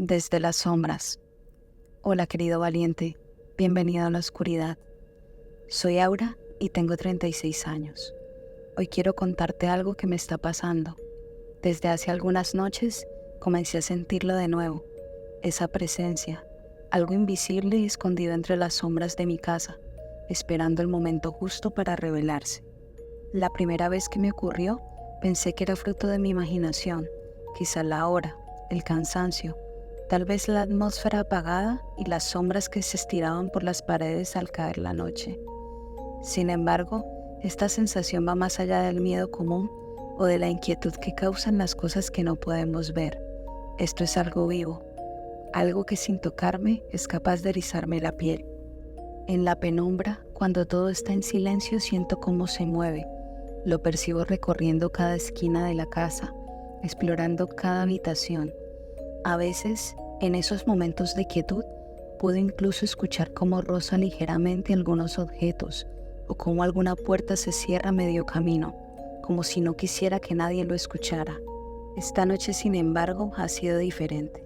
Desde las sombras. Hola querido valiente, bienvenido a la oscuridad. Soy Aura y tengo 36 años. Hoy quiero contarte algo que me está pasando. Desde hace algunas noches comencé a sentirlo de nuevo, esa presencia, algo invisible y escondido entre las sombras de mi casa, esperando el momento justo para revelarse. La primera vez que me ocurrió, pensé que era fruto de mi imaginación, quizá la hora, el cansancio, tal vez la atmósfera apagada y las sombras que se estiraban por las paredes al caer la noche. Sin embargo, esta sensación va más allá del miedo común o de la inquietud que causan las cosas que no podemos ver. Esto es algo vivo, algo que sin tocarme es capaz de erizarme la piel. En la penumbra, cuando todo está en silencio, siento cómo se mueve. Lo percibo recorriendo cada esquina de la casa, explorando cada habitación. A veces, en esos momentos de quietud, puedo incluso escuchar cómo roza ligeramente algunos objetos o cómo alguna puerta se cierra a medio camino, como si no quisiera que nadie lo escuchara. Esta noche, sin embargo, ha sido diferente.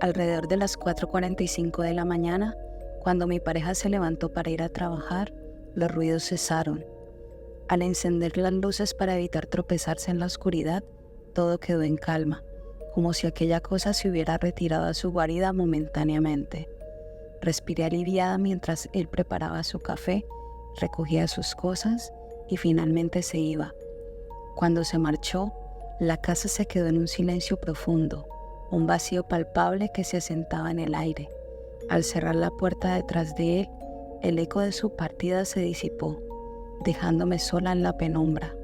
Alrededor de las 4:45 de la mañana, cuando mi pareja se levantó para ir a trabajar, los ruidos cesaron. Al encender las luces para evitar tropezarse en la oscuridad, todo quedó en calma, como si aquella cosa se hubiera retirado a su guarida momentáneamente. Respiré aliviada mientras él preparaba su café, recogía sus cosas y finalmente se iba. Cuando se marchó, la casa se quedó en un silencio profundo, un vacío palpable que se asentaba en el aire. Al cerrar la puerta detrás de él, el eco de su partida se disipó, dejándome sola en la penumbra.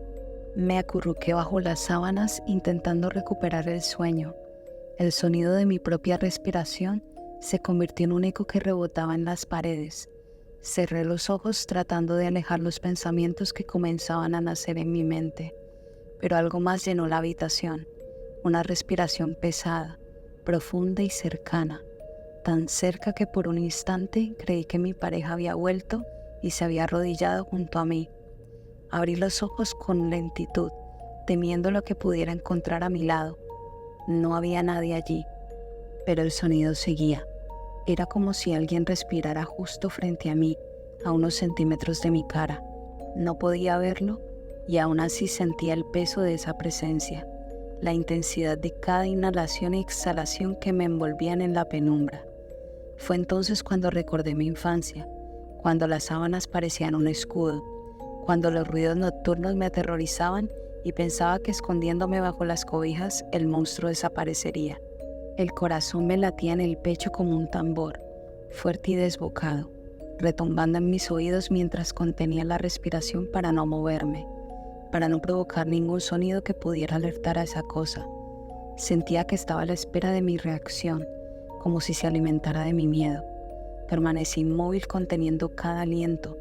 Me acurruqué bajo las sábanas intentando recuperar el sueño. El sonido de mi propia respiración se convirtió en un eco que rebotaba en las paredes. Cerré los ojos tratando de alejar los pensamientos que comenzaban a nacer en mi mente, pero algo más llenó la habitación, una respiración pesada, profunda y cercana, tan cerca que por un instante creí que mi pareja había vuelto y se había arrodillado junto a mí. Abrí los ojos con lentitud, temiendo lo que pudiera encontrar a mi lado. No había nadie allí, pero el sonido seguía. Era como si alguien respirara justo frente a mí, a unos centímetros de mi cara. No podía verlo y aún así sentía el peso de esa presencia, la intensidad de cada inhalación y exhalación que me envolvían en la penumbra. Fue entonces cuando recordé mi infancia, cuando las sábanas parecían un escudo, cuando los ruidos nocturnos me aterrorizaban y pensaba que escondiéndome bajo las cobijas el monstruo desaparecería. El corazón me latía en el pecho como un tambor, fuerte y desbocado, retumbando en mis oídos mientras contenía la respiración para no moverme, para no provocar ningún sonido que pudiera alertar a esa cosa. Sentía que estaba a la espera de mi reacción, como si se alimentara de mi miedo. Permanecí inmóvil conteniendo cada aliento,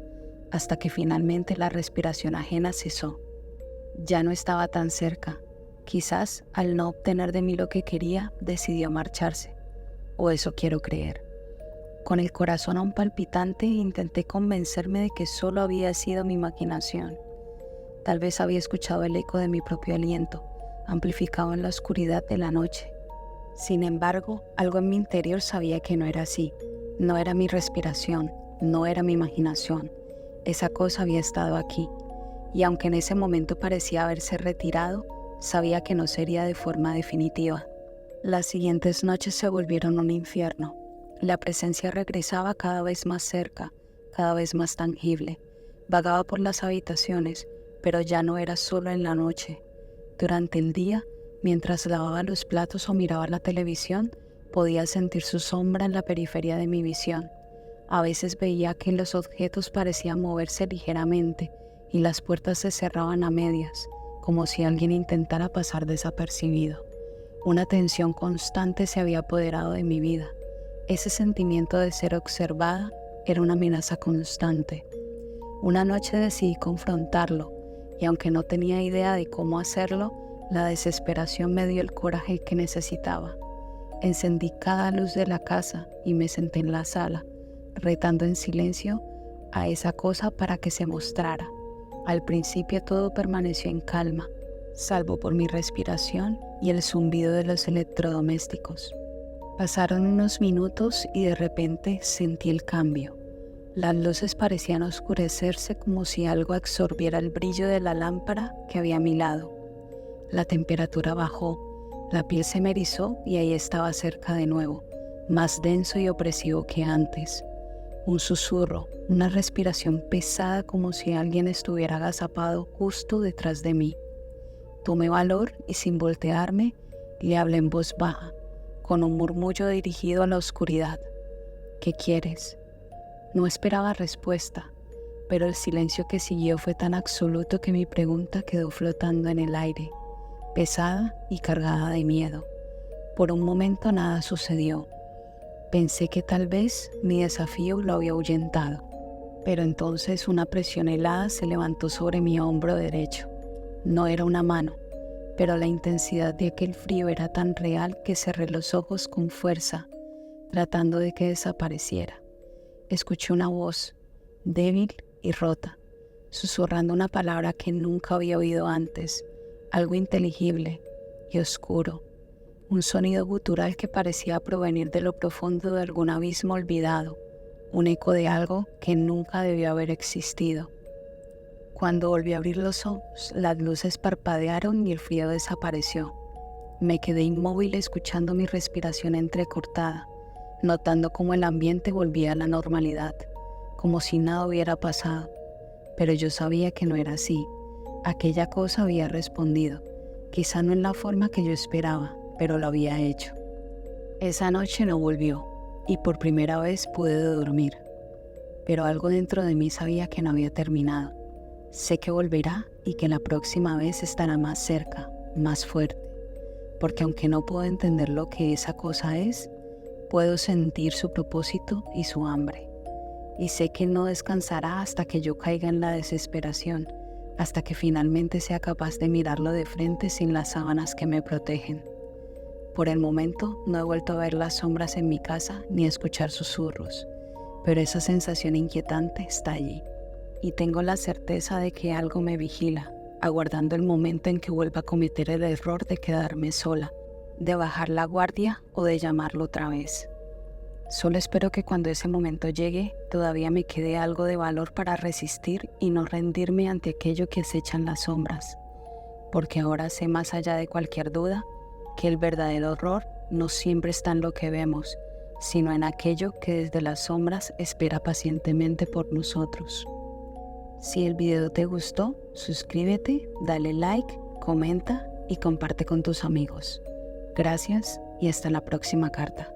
hasta que finalmente la respiración ajena cesó. Ya no estaba tan cerca. Quizás al no obtener de mí lo que quería, decidió marcharse. O eso quiero creer. Con el corazón aún palpitante, intenté convencerme de que solo había sido mi imaginación. Tal vez había escuchado el eco de mi propio aliento, amplificado en la oscuridad de la noche. Sin embargo, algo en mi interior sabía que no era así. No era mi respiración, no era mi imaginación. Esa cosa había estado aquí, y aunque en ese momento parecía haberse retirado, sabía que no sería de forma definitiva. Las siguientes noches se volvieron un infierno. La presencia regresaba cada vez más cerca, cada vez más tangible. Vagaba por las habitaciones, pero ya no era solo en la noche. Durante el día, mientras lavaba los platos o miraba la televisión, podía sentir su sombra en la periferia de mi visión. A veces veía que los objetos parecían moverse ligeramente y las puertas se cerraban a medias, como si alguien intentara pasar desapercibido. Una tensión constante se había apoderado de mi vida. Ese sentimiento de ser observada era una amenaza constante. Una noche decidí confrontarlo, y aunque no tenía idea de cómo hacerlo, la desesperación me dio el coraje que necesitaba. Encendí cada luz de la casa y me senté en la sala, retando en silencio a esa cosa para que se mostrara. Al principio todo permaneció en calma, salvo por mi respiración y el zumbido de los electrodomésticos. Pasaron unos minutos y de repente sentí el cambio. Las luces parecían oscurecerse como si algo absorbiera el brillo de la lámpara que había a mi lado. La temperatura bajó, la piel se me erizó y ahí estaba cerca de nuevo, más denso y opresivo que antes. Un susurro, una respiración pesada como si alguien estuviera agazapado justo detrás de mí. Tomé valor y sin voltearme, le hablé en voz baja, con un murmullo dirigido a la oscuridad. ¿Qué quieres? No esperaba respuesta, pero el silencio que siguió fue tan absoluto que mi pregunta quedó flotando en el aire, pesada y cargada de miedo. Por un momento nada sucedió. Pensé que tal vez mi desafío lo había ahuyentado, pero entonces una presión helada se levantó sobre mi hombro derecho. No era una mano, pero la intensidad de aquel frío era tan real que cerré los ojos con fuerza, tratando de que desapareciera. Escuché una voz, débil y rota, susurrando una palabra que nunca había oído antes, algo inteligible y oscuro, un sonido gutural que parecía provenir de lo profundo de algún abismo olvidado, un eco de algo que nunca debió haber existido. Cuando volví a abrir los ojos, las luces parpadearon y el frío desapareció. Me quedé inmóvil escuchando mi respiración entrecortada, notando cómo el ambiente volvía a la normalidad, como si nada hubiera pasado. Pero yo sabía que no era así. Aquella cosa había respondido, quizá no en la forma que yo esperaba, pero lo había hecho. Esa noche no volvió, y por primera vez pude dormir. Pero algo dentro de mí sabía que no había terminado. Sé que volverá y que la próxima vez estará más cerca, más fuerte, porque aunque no puedo entender lo que esa cosa es, puedo sentir su propósito y su hambre. Y sé que no descansará hasta que yo caiga en la desesperación, hasta que finalmente sea capaz de mirarlo de frente sin las sábanas que me protegen. Por el momento no he vuelto a ver las sombras en mi casa ni a escuchar susurros, pero esa sensación inquietante está allí. Y tengo la certeza de que algo me vigila, aguardando el momento en que vuelva a cometer el error de quedarme sola, de bajar la guardia o de llamarlo otra vez. Solo espero que cuando ese momento llegue, todavía me quede algo de valor para resistir y no rendirme ante aquello que acechan las sombras, porque ahora sé más allá de cualquier duda que el verdadero horror no siempre está en lo que vemos, sino en aquello que desde las sombras espera pacientemente por nosotros. Si el video te gustó, suscríbete, dale like, comenta y comparte con tus amigos. Gracias y hasta la próxima carta.